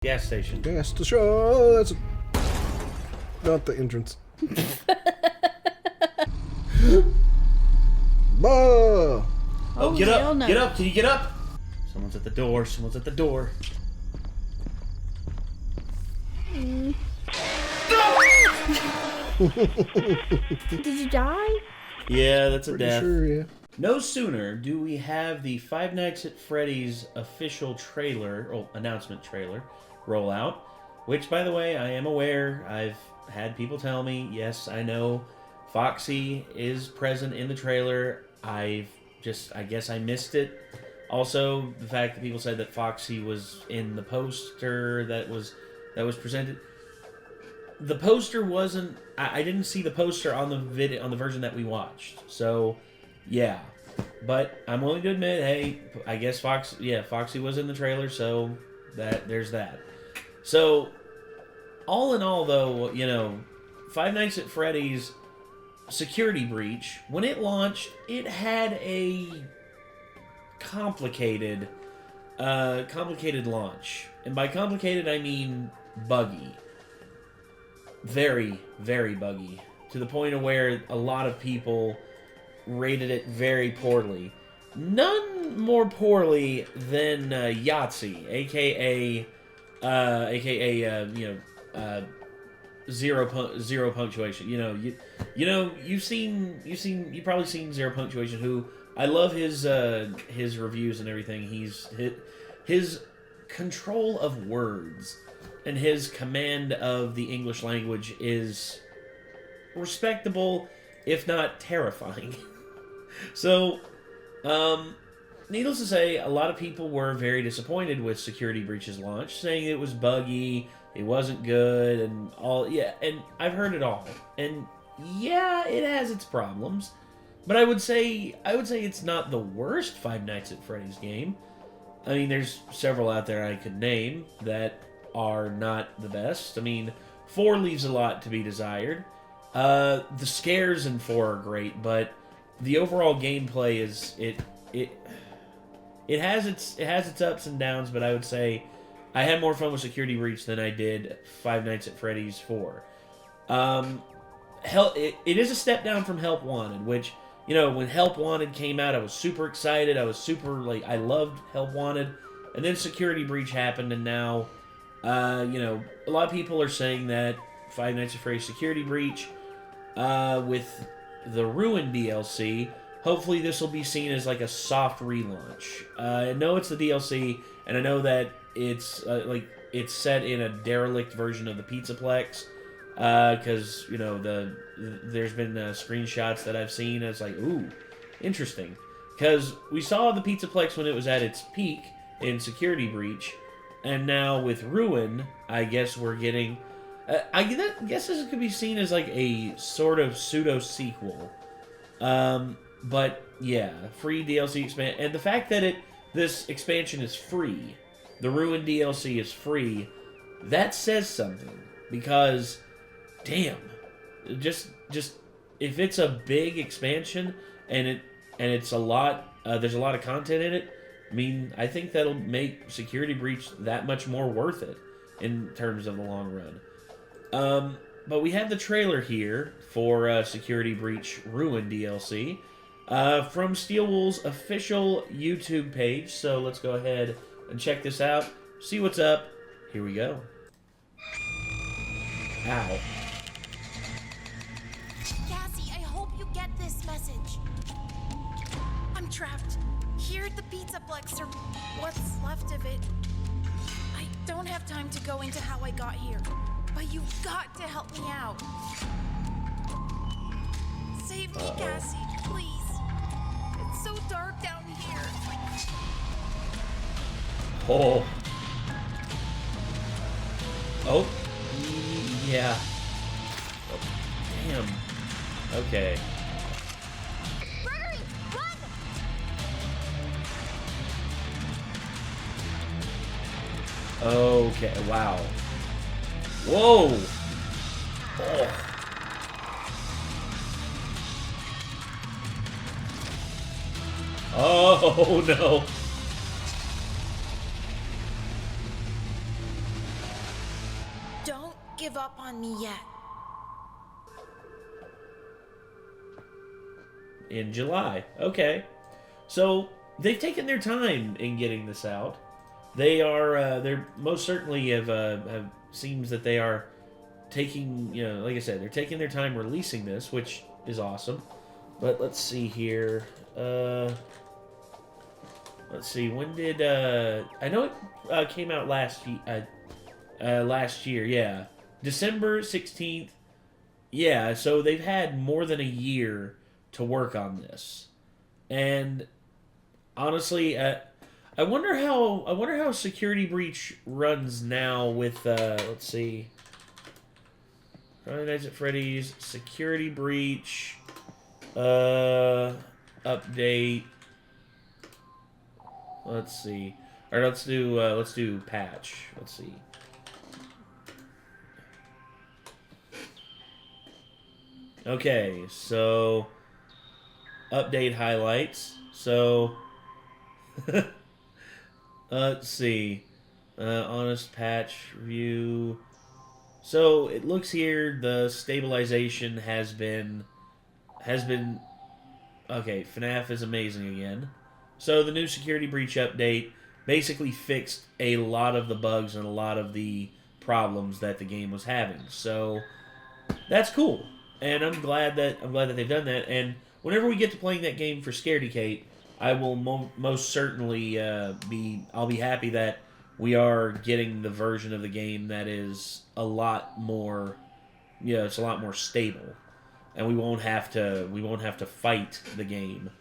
Gas station. Gas to show. That's not the entrance. Bah! Oh, get up! No. Get up! Can you get up? Someone's at the door. Someone's at the door. Did you die? Yeah, that's a death. Sure, yeah. No sooner do we have the Five Nights at Freddy's official trailer, or announcement trailer, roll out. Which, by the way, I am aware. I've had people tell me, yes, I know Foxy is present in the trailer. I guess I missed it. Also, the fact that people said that Foxy was in the poster that was presented. The poster wasn't. I didn't see the poster on the version that we watched. So, yeah. But I'm willing to admit, hey, I guess Foxy was in the trailer, so there's that. So, all in all, though, you know, Five Nights at Freddy's Security Breach, when it launched, it had a complicated launch. And by complicated, I mean buggy. Very, very buggy. To the point of where a lot of people rated it very poorly. None more poorly than Yahtzee, aka zero punctuation. You've probably seen Zero Punctuation. Who I love his reviews and everything. His control of words and his command of the English language is respectable, if not terrifying. So, needless to say, a lot of people were very disappointed with Security Breach's launch, saying it was buggy, it wasn't good, and all. Yeah, and I've heard it all. And yeah, it has its problems, but I would say it's not the worst Five Nights at Freddy's game. I mean, there's several out there I could name that are not the best. I mean, 4 leaves a lot to be desired. The scares in 4 are great, but the overall gameplay is it has its ups and downs. But I would say I had more fun with Security Breach than I did Five Nights at Freddy's 4. It is a step down from Help Wanted, which, you know, when Help Wanted came out, I was super excited. I loved Help Wanted, and then Security Breach happened, and now, a lot of people are saying that Five Nights at Freddy's Security Breach, with the Ruin DLC, hopefully this will be seen as like a soft relaunch. I know it's the DLC, and I know that it's it's set in a derelict version of the Pizzaplex, because there's been screenshots that I've seen. It's like, ooh, interesting, because we saw the Pizzaplex when it was at its peak in Security Breach, and now with Ruin, I guess we're getting. I guess this could be seen as like a sort of pseudo sequel, but yeah, free DLC expansion, and the fact that this expansion is free, the Ruin DLC is free, that says something, because, damn, just if it's a big expansion and it's a lot, there's a lot of content in it. I mean, I think that'll make Security Breach that much more worth it in terms of the long run. But we have the trailer here for Security Breach Ruin DLC from Steelwool's official YouTube page. So let's go ahead and check this out. See what's up. Here we go. Ow. Cassie, I hope you get this message. I'm trapped here at the Pizzaplex, or what's left of it. I don't have time to go into how I got here, but you've got to help me out. Save me, Cassie, please. It's so dark down here. Oh. Oh. Yeah. Oh, damn. Okay. Hurry, run! Okay, wow. Whoa! Oh no! give up on me yet. In July. Okay. So they've taken their time in getting this out. They are, they're most certainly have seems that they are taking, you know, like I said, they're taking their time releasing this, which is awesome. But let's see here. Let's see, when did, I know it came out last year, yeah. December 16th. Yeah, so they've had more than a year to work on this. And honestly, I wonder how Security Breach runs now with let's see. Friday Nights at Freddy's Security Breach update. Let's see. Or let's do patch. Let's see. Okay, so update highlights. So let's see. Honest patch review. So it looks here the stabilization has been okay, FNAF is amazing again. So the new Security Breach update basically fixed a lot of the bugs and a lot of the problems that the game was having. So that's cool. And I'm glad that they've done that. And whenever we get to playing that game for Scaredy Kate, I will most certainly I'll be happy that we are getting the version of the game that is a lot more, it's a lot more stable, and we won't have to fight the game.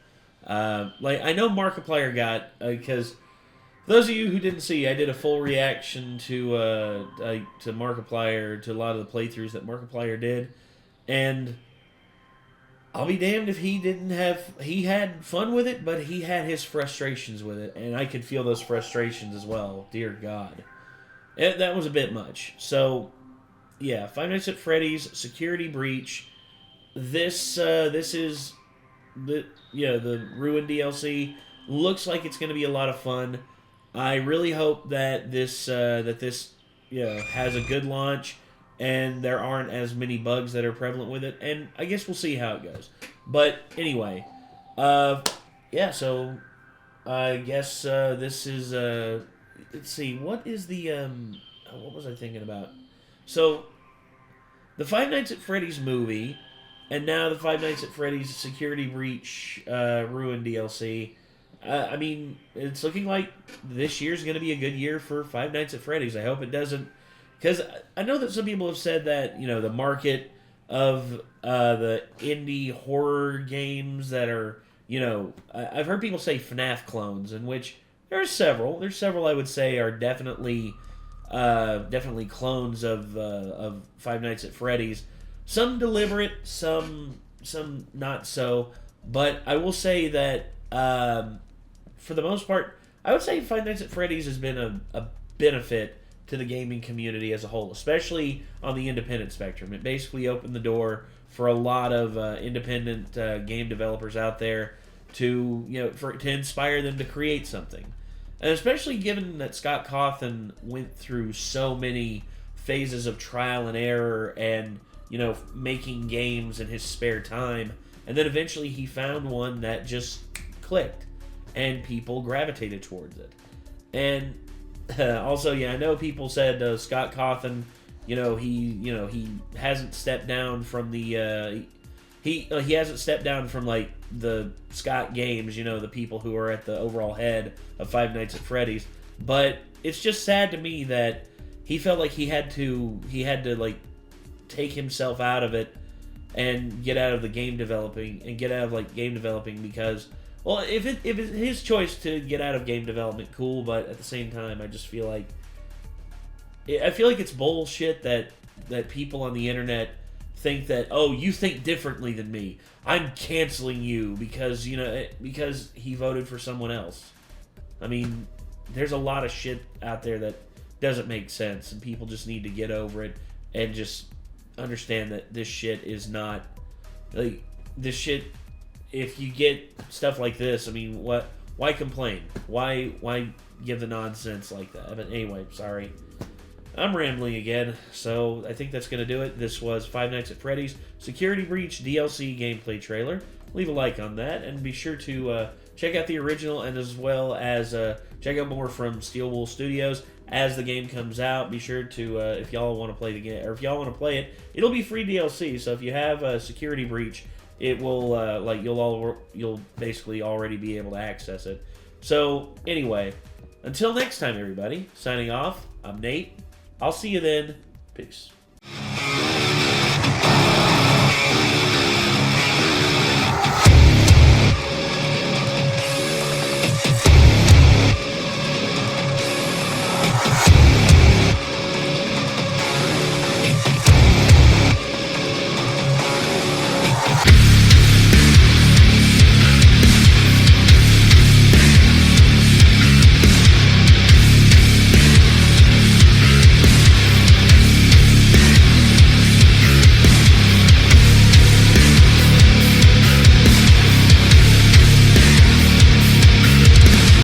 Like I know Markiplier got, because for those of you who didn't see, I did a full reaction to Markiplier, to a lot of the playthroughs that Markiplier did, and I'll be damned if he had fun with it, but he had his frustrations with it, and I could feel those frustrations as well. Dear God. That was a bit much. So, yeah, Five Nights at Freddy's Security Breach. This is the Ruin DLC. Looks like it's going to be a lot of fun. I really hope that this has a good launch, and there aren't as many bugs that are prevalent with it, and I guess we'll see how it goes. But anyway, yeah, so I guess this is, let's see, what is the, what was I thinking about? So, the Five Nights at Freddy's movie, and now the Five Nights at Freddy's Security Breach Ruin DLC, I mean, it's looking like this year's going to be a good year for Five Nights at Freddy's. I hope it doesn't, because I know that some people have said that, the market of the indie horror games that are, I've heard people say FNAF clones, in which there's several. There's several I would say are definitely clones of Five Nights at Freddy's. Some deliberate, some not so. But I will say that for the most part, I would say Five Nights at Freddy's has been a benefit to the gaming community as a whole, especially on the independent spectrum. It basically opened the door for a lot of independent game developers out there to inspire them to create something. And especially given that Scott Cawthon went through so many phases of trial and error and, making games in his spare time, and then eventually he found one that just clicked and people gravitated towards it. And also, yeah, I know people said Scott Cawthon, he hasn't stepped down from the he hasn't stepped down from like the Scott Games, the people who are at the overall head of Five Nights at Freddy's. But it's just sad to me that he felt like he had to like take himself out of it and get out of the game developing because, well, if it's his choice to get out of game development, cool, but at the same time, I just feel like it's bullshit that people on the internet think that, oh, you think differently than me, I'm canceling you because he voted for someone else. I mean, there's a lot of shit out there that doesn't make sense, and people just need to get over it and just understand that this shit is not like this shit. If you get stuff like this, I mean, why complain? Why give the nonsense like that? But anyway, sorry. I'm rambling again, so I think that's going to do it. This was Five Nights at Freddy's Security Breach DLC gameplay trailer. Leave a like on that, and be sure to check out the original, and as well as check out more from Steel Wool Studios as the game comes out. Be sure to, if y'all want to play the game, or if y'all want to play it, it'll be free DLC. So if you have a Security Breach, it will you'll basically already be able to access it. So anyway, until next time, everybody. Signing off. I'm Nate. I'll see you then. Peace.